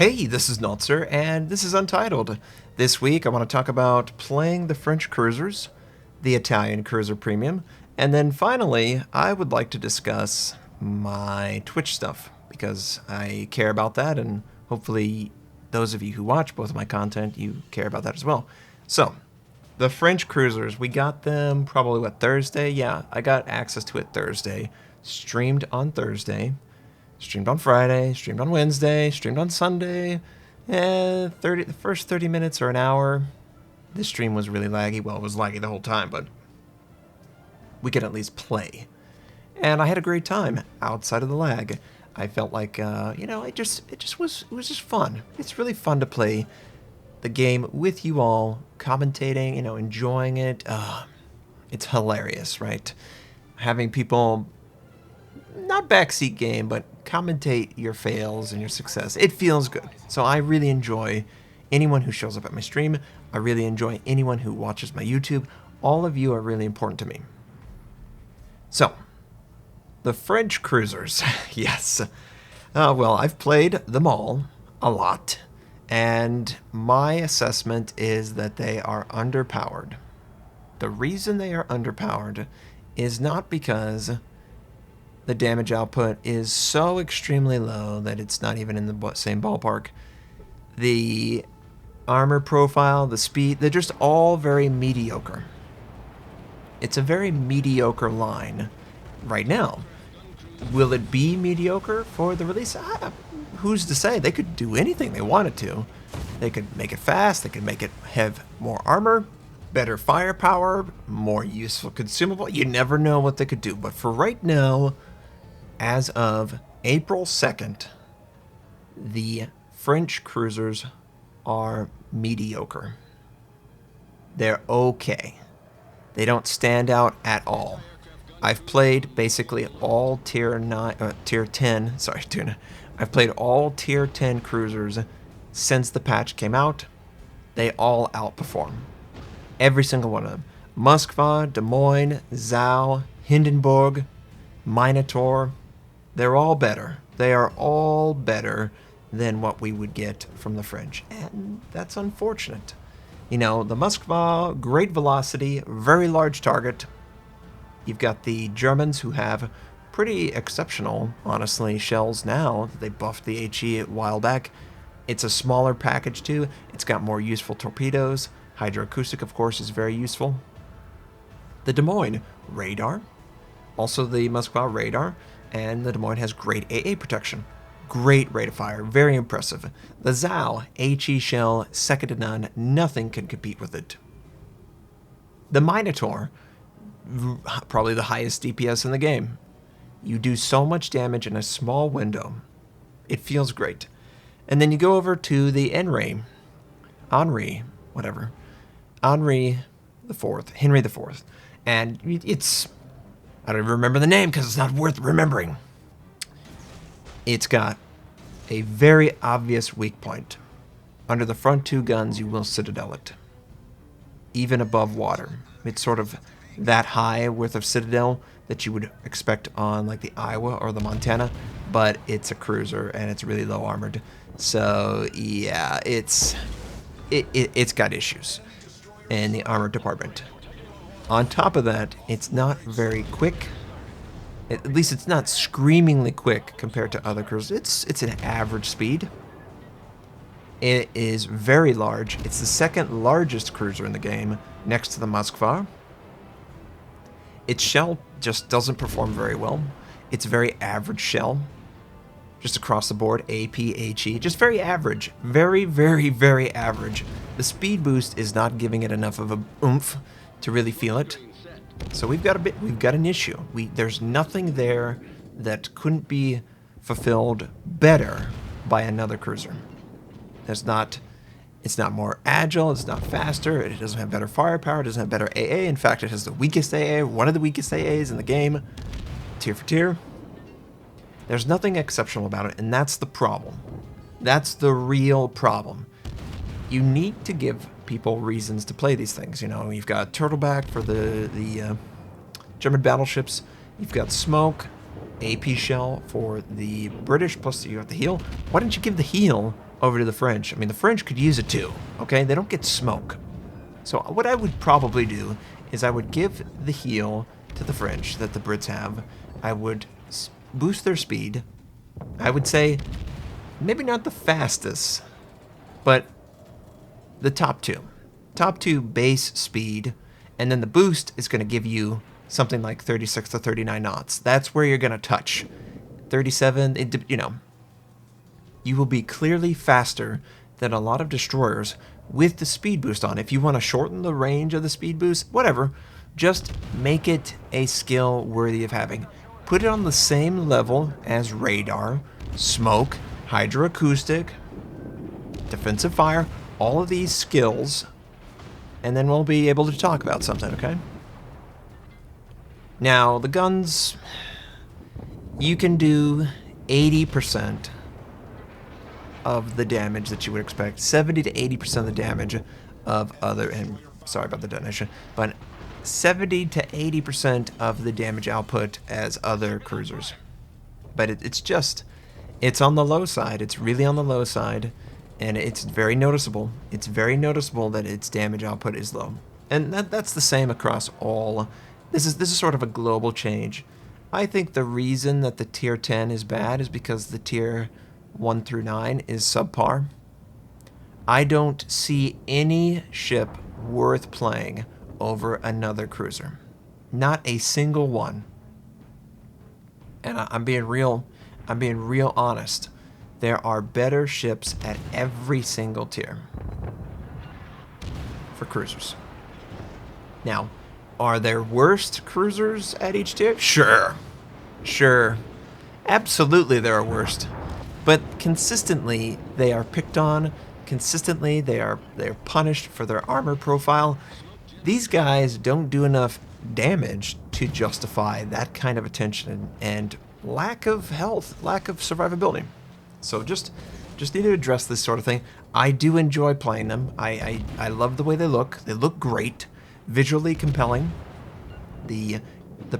Hey, this is Notser, and this is Untitled. This week I want to talk about playing the French cruisers, the Italian cruiser premium, and then finally I would like to discuss my Twitch stuff, because I care about that, and hopefully those of you who watch both of my content, you care about that as well. So, the French cruisers, we got them probably, Thursday? Yeah, I got access to it Thursday. Streamed on Thursday. Streamed on Friday, streamed on Wednesday, streamed on Sunday. The first 30 minutes or an hour, this stream was really laggy. Well, it was laggy the whole time, but we could at least play. And I had a great time outside of the lag. I felt like, it was just fun. It's really fun to play the game with you all, commentating, enjoying it. It's hilarious, right? Having people, not backseat game, but commentate your fails and your success. It feels good. So I really enjoy anyone who shows up at my stream. I really enjoy anyone who watches my YouTube. All of you are really important to me. So, the French cruisers. Yes. Well, I've played them all a lot, and my assessment is that they are underpowered. The reason they are underpowered is not because the damage output is so extremely low that it's not even in the same ballpark. The armor profile, the speed, they're just all very mediocre. It's a very mediocre line right now. Will it be mediocre for the release? Who's to say? They could do anything they wanted to. They could make it fast, they could make it have more armor, better firepower, more useful consumable. You never know what they could do. But for right now, as of April 2nd, the French cruisers are mediocre. They're okay. They don't stand out at all. I've played basically all tier 10. I've played all tier 10 cruisers since the patch came out. They all outperform. Every single one of them. Moskva, Des Moines, Zao, Hindenburg, Minotaur. They're all better. They are all better than what we would get from the French. And that's unfortunate. The Moskva, great velocity, very large target. You've got the Germans who have pretty exceptional, honestly, shells now. They buffed the HE a while back. It's a smaller package too. It's got more useful torpedoes. Hydroacoustic, of course, is very useful. The Des Moines, radar. Also the Moskva, radar. And the Des Moines has great AA protection. Great rate of fire. Very impressive. The Zao, HE shell, second to none. Nothing can compete with it. The Minotaur, probably the highest DPS in the game. You do so much damage in a small window. It feels great. And then you go over to the Henry the Fourth, Henry the Fourth. And it's, I don't even remember the name because it's not worth remembering. It's got a very obvious weak point. Under the front two guns, you will citadel it. Even above water. It's sort of that high worth of citadel that you would expect on like the Iowa or the Montana, but it's a cruiser and it's really low armored. So yeah, it's got issues in the armor department. On top of that, it's not very quick. At least it's not screamingly quick compared to other cruisers. It's an average speed. It is very large. It's the second largest cruiser in the game, next to the Moskva. Its shell just doesn't perform very well. It's very average shell. Just across the board, AP, HE, just very average. Very, very, very average. The speed boost is not giving it enough of a oomph to really feel it. So we've got an issue. There's nothing there that couldn't be fulfilled better by another cruiser. It's not more agile, it's not faster, it doesn't have better firepower, it doesn't have better AA. In fact, it has the weakest AA, one of the weakest AAs in the game, tier for tier. There's nothing exceptional about it, and that's the problem. That's the real problem. You need to give people reasons to play these things. You've got Turtleback for the German battleships. You've got Smoke, AP shell for the British, plus you got the heal. Why didn't you give the heal over to the French. I mean, the French could use it too, okay? They don't get smoke. So what I would probably do is I would give the heal to the French that the Brits have. I would boost their speed. I would say maybe not the fastest, but the top two. Top two base speed, and then the boost is going to give you something like 36 to 39 knots. That's where you're going to touch. 37, you know, you will be clearly faster than a lot of destroyers with the speed boost on. If you want to shorten the range of the speed boost, whatever, just make it a skill worthy of having. Put it on the same level as radar, smoke, hydroacoustic, defensive fire, all of these skills, and then we'll be able to talk about something, okay? Now, the guns, you can do 80% of the damage that you would expect, 70 to 80% of the damage of other, and sorry about the detonation, but 70 to 80% of the damage output as other cruisers. But it's on the low side. It's really on the low side, and it's very noticeable. It's very noticeable that its damage output is low. And that's the same across all. This is sort of a global change. I think the reason that the tier 10 is bad is because the tier 1 through 9 is subpar. I don't see any ship worth playing over another cruiser. Not a single one. And I'm being real honest. There are better ships at every single tier for cruisers. Now, are there worst cruisers at each tier? Sure. Absolutely there are worst. But consistently they are picked on. Consistently they are punished for their armor profile. These guys don't do enough damage to justify that kind of attention and lack of health, lack of survivability. So just need to address this sort of thing. I do enjoy playing them. I love the way they look. They look great, visually compelling. The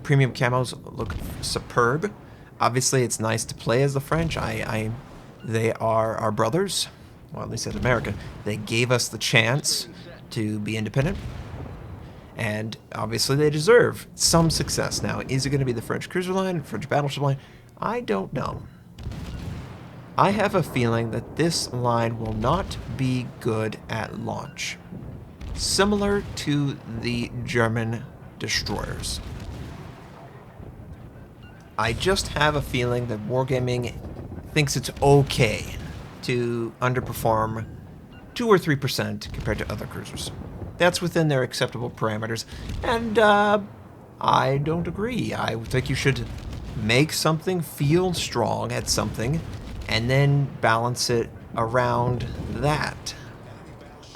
premium camos look superb. Obviously, it's nice to play as the French. They are our brothers. Well, at least in America. They gave us the chance to be independent. And obviously they deserve some success. Now, is it going to be the French cruiser line, French battleship line? I don't know. I have a feeling that this line will not be good at launch. Similar to the German destroyers. I just have a feeling that Wargaming thinks it's okay to underperform 2 or 3% compared to other cruisers. That's within their acceptable parameters, and I don't agree. I think you should make something feel strong at something, and then balance it around that.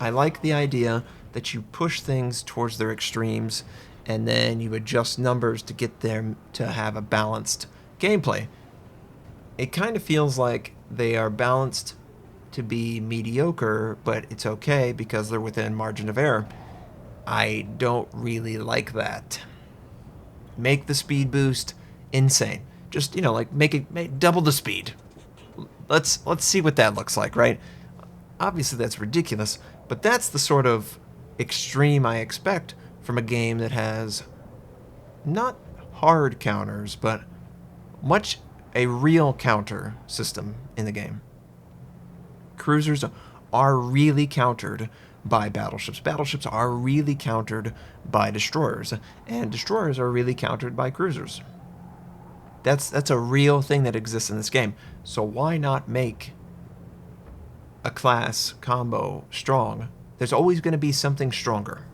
I like the idea that you push things towards their extremes, and then you adjust numbers to get them to have a balanced gameplay. It kind of feels like they are balanced to be mediocre, but it's okay because they're within margin of error. I don't really like that. Make the speed boost insane. Just, you know, like make double the speed. Let's see what that looks like, right? Obviously that's ridiculous, but that's the sort of extreme I expect from a game that has not hard counters, but much a real counter system in the game. Cruisers are really countered by battleships. Battleships are really countered by destroyers, and destroyers are really countered by cruisers. That's a real thing that exists in this game. So why not make a class combo strong? There's always going to be something stronger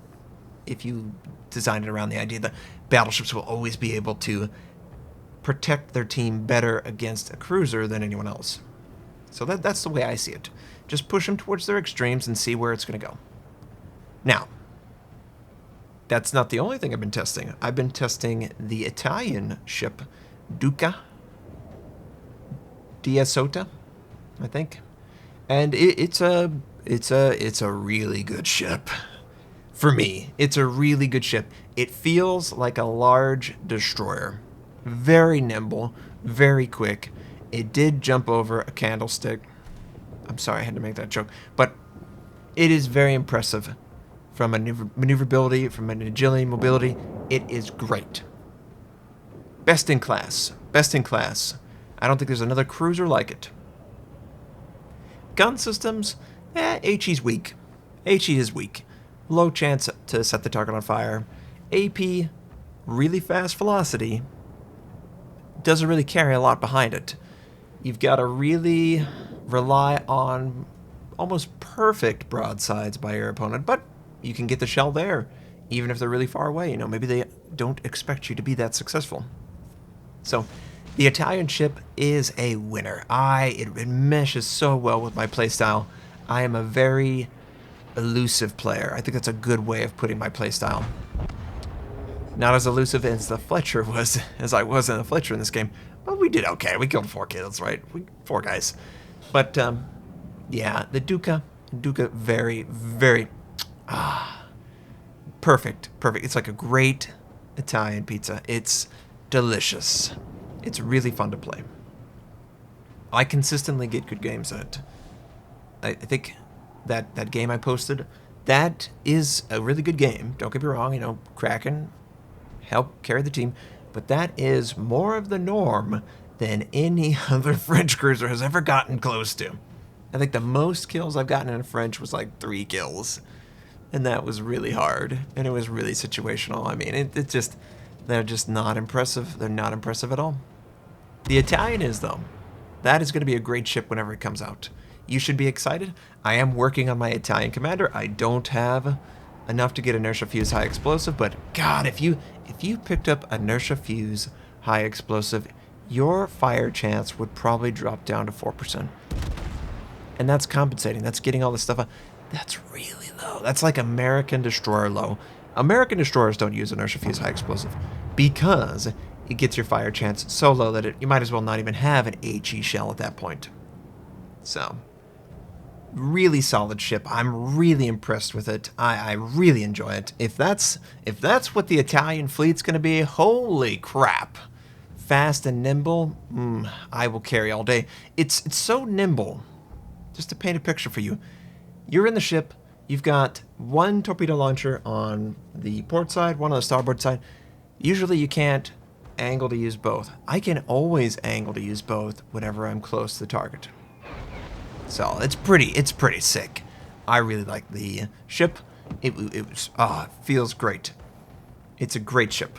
if you design it around the idea that battleships will always be able to protect their team better against a cruiser than anyone else. So that's the way I see it. Just push them towards their extremes and see where it's going to go. Now, that's not the only thing I've been testing. I've been testing the Italian ship, Duca Diasota, I think. And it's a really good ship. For me, it's a really good ship. It feels like a large destroyer. Very nimble, very quick. It did jump over a candlestick I'm sorry I had to make that joke. But it is very impressive from maneuverability, from an agility, mobility. It is great. Best in class. Best in class. I don't think there's another cruiser like it. Gun systems, HE's weak. HE is weak. Low chance to set the target on fire. AP, really fast velocity. Doesn't really carry a lot behind it. You've got to really rely on almost perfect broadsides by your opponent, but you can get the shell there, even if they're really far away. You know, maybe they don't expect you to be that successful. So, the Italian ship is a winner. It meshes so well with my playstyle. I am a very elusive player. I think that's a good way of putting my playstyle. Not as elusive as the Fletcher was, as I was in the Fletcher in this game, but we did okay. We killed 4 kills, right? 4 guys. But, yeah, the Duca, very, very, perfect. It's like a great Italian pizza. It's delicious. It's really fun to play. I consistently get good games at it. I think that game I posted, that is a really good game. Don't get me wrong, you know, Kraken help carry the team, but that is more of the norm than any other French cruiser has ever gotten close to. I think the most kills I've gotten in a French was like 3 kills, and that was really hard, and it was really situational. I mean, they're just not impressive. They're not impressive at all. The Italian is, though. That is going to be a great ship whenever it comes out. You should be excited. I am working on my Italian commander. I don't have enough to get inertia fuse high explosive, but God, if you picked up inertia fuse high explosive, your fire chance would probably drop down to 4%. And that's compensating. That's getting all this stuff. That's really low. That's like American Destroyer low. American Destroyers don't use inertia fuse high explosive because it gets your fire chance so low that you might as well not even have an HE shell at that point. So, really solid ship. I'm really impressed with it. I really enjoy it. If that's what the Italian fleet's going to be, holy crap. Fast and nimble, I will carry all day. It's so nimble. Just to paint a picture for you. You're in the ship. You've got 1 torpedo launcher on the port side, 1 on the starboard side. Usually you can't angle to use both. I can always angle to use both whenever I'm close to the target. So it's pretty sick. I really like the ship. It feels great. It's a great ship.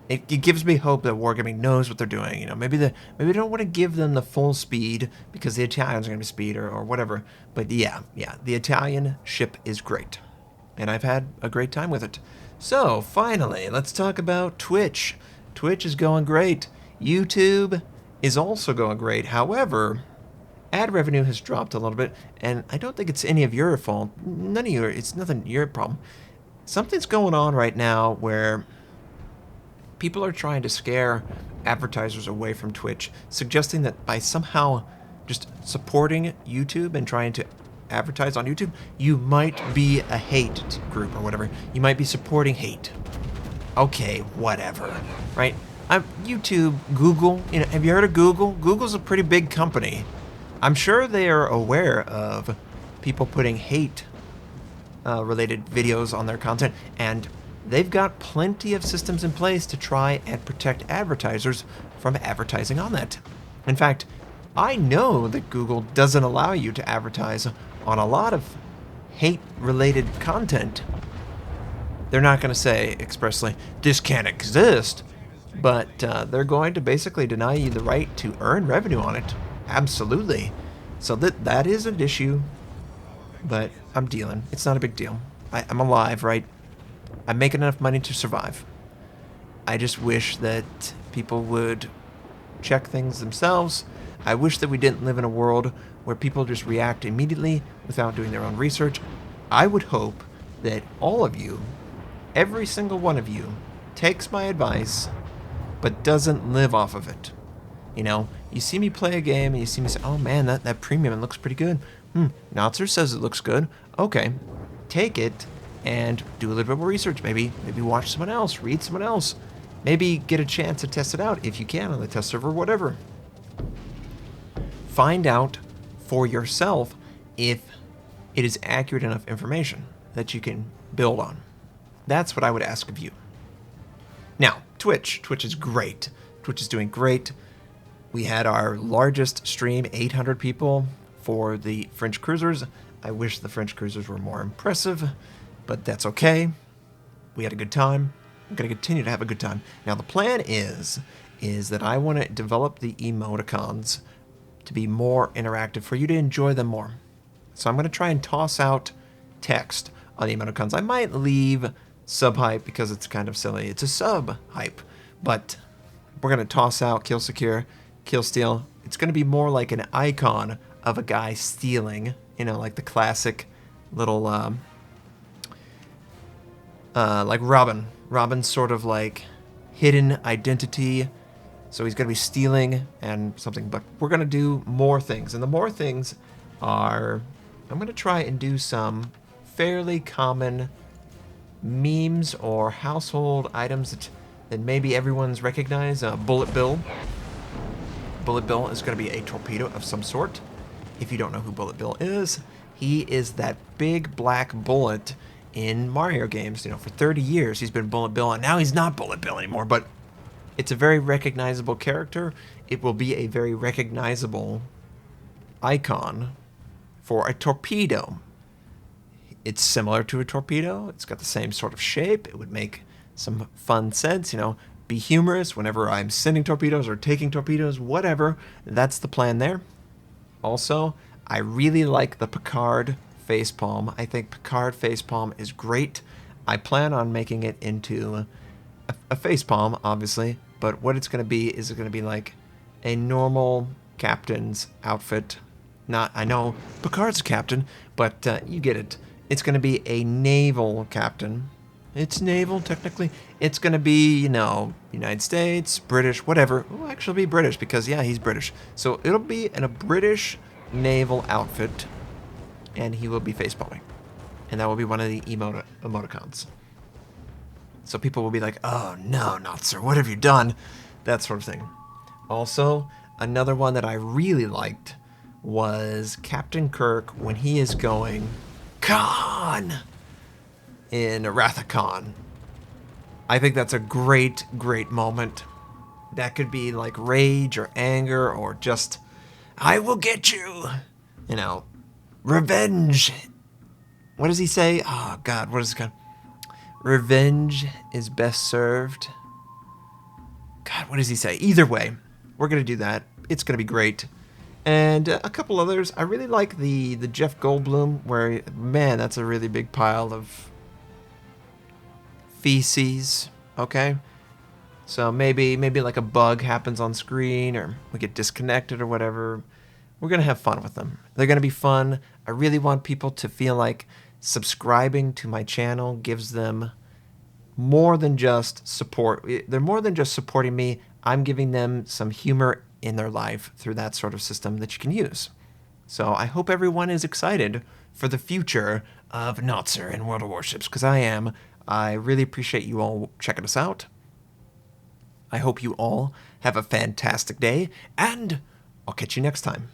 It gives me hope that Wargaming knows what they're doing. You know, maybe they don't want to give them the full speed because the Italians are going to be speed or whatever. But yeah, the Italian ship is great, and I've had a great time with it. So finally, let's talk about Twitch. Twitch is going great. YouTube is also going great. However, ad revenue has dropped a little bit, and I don't think it's any of your fault. It's nothing your problem. Something's going on right now where people are trying to scare advertisers away from Twitch, suggesting that by somehow just supporting YouTube and trying to advertise on YouTube, you might be a hate group or whatever. You might be supporting hate. Okay, whatever, right? YouTube, Google, you know, have you heard of Google? Google's a pretty big company. I'm sure they are aware of people putting hate related videos on their content, and they've got plenty of systems in place to try and protect advertisers from advertising on that. In fact, I know that Google doesn't allow you to advertise on a lot of hate-related content. They're not going to say expressly, this can't exist, but they're going to basically deny you the right to earn revenue on it. Absolutely. So that is an issue, but I'm dealing. It's not a big deal. I'm alive, right? I'm making enough money to survive. I just wish that people would check things themselves. I wish that we didn't live in a world where people just react immediately without doing their own research. I would hope that all of you, every single one of you, takes my advice, but doesn't live off of it. You know, you see me play a game and you see me say, oh man, that premium, it looks pretty good. Notser says it looks good. Okay, take it and do a little bit more research. Maybe watch someone else, read someone else. Maybe get a chance to test it out if you can on the test server, whatever. Find out for yourself if it is accurate enough information that you can build on. That's what I would ask of you. Now, Twitch. Twitch is great. Twitch is doing great. We had our largest stream, 800 people, for the French cruisers. I wish the French cruisers were more impressive, but that's okay. We had a good time. I'm going to continue to have a good time. Now, the plan is that I want to develop the emoticons to be more interactive for you to enjoy them more. So I'm going to try and toss out text on the emoticons. I might leave sub-hype because it's kind of silly. It's a sub-hype, but we're going to toss out kill secure, kill steal. It's going to be more like an icon of a guy stealing, you know, like the classic little, like Robin. Robin's sort of like hidden identity. So he's going to be stealing and something, but we're going to do more things. And the more things are, I'm going to try and do some fairly common memes or household items that maybe everyone's recognized. Bullet Bill. Bullet Bill is going to be a torpedo of some sort. If you don't know who Bullet Bill is, he is that big black bullet in Mario games. You know, for 30 years he's been Bullet Bill, and now he's not Bullet Bill anymore, but it's a very recognizable character. It will be a very recognizable icon for a torpedo. It's similar to a torpedo. It's got the same sort of shape. It would make some fun sense, you know, be humorous whenever I'm sending torpedoes or taking torpedoes, whatever. That's the plan there. Also, I really like the Picard facepalm. I think Picard facepalm is great. I plan on making it into a facepalm, obviously, but what it's going to be is going to be like a normal captain's outfit. Not, I know Picard's a captain, but you get it. It's going to be a naval captain. It's naval, technically. It's going to be, you know, United States, British, whatever. It'll actually be British because, yeah, he's British. So it'll be in a British naval outfit, and he will be facepalming. And that will be one of the emoticons. So people will be like, oh, no, Notser, what have you done? That sort of thing. Also, another one that I really liked was Captain Kirk when he is going, Khan! In Wrath of Khan. I think that's a great, great moment. That could be like rage or anger or just, I will get you! You know, revenge. What does he say? Oh, God, what is it called? Revenge is best served. God, what does he say? Either way, we're going to do that. It's going to be great. And a couple others. I really like the Jeff Goldblum, where, man, that's a really big pile of feces, okay? So maybe like a bug happens on screen, or we get disconnected or whatever. We're going to have fun with them. They're going to be fun. I really want people to feel like subscribing to my channel gives them more than just support. They're more than just supporting me. I'm giving them some humor in their life through that sort of system that you can use. So I hope everyone is excited for the future of Notser and World of Warships, because I am. I really appreciate you all checking us out. I hope you all have a fantastic day, and I'll catch you next time.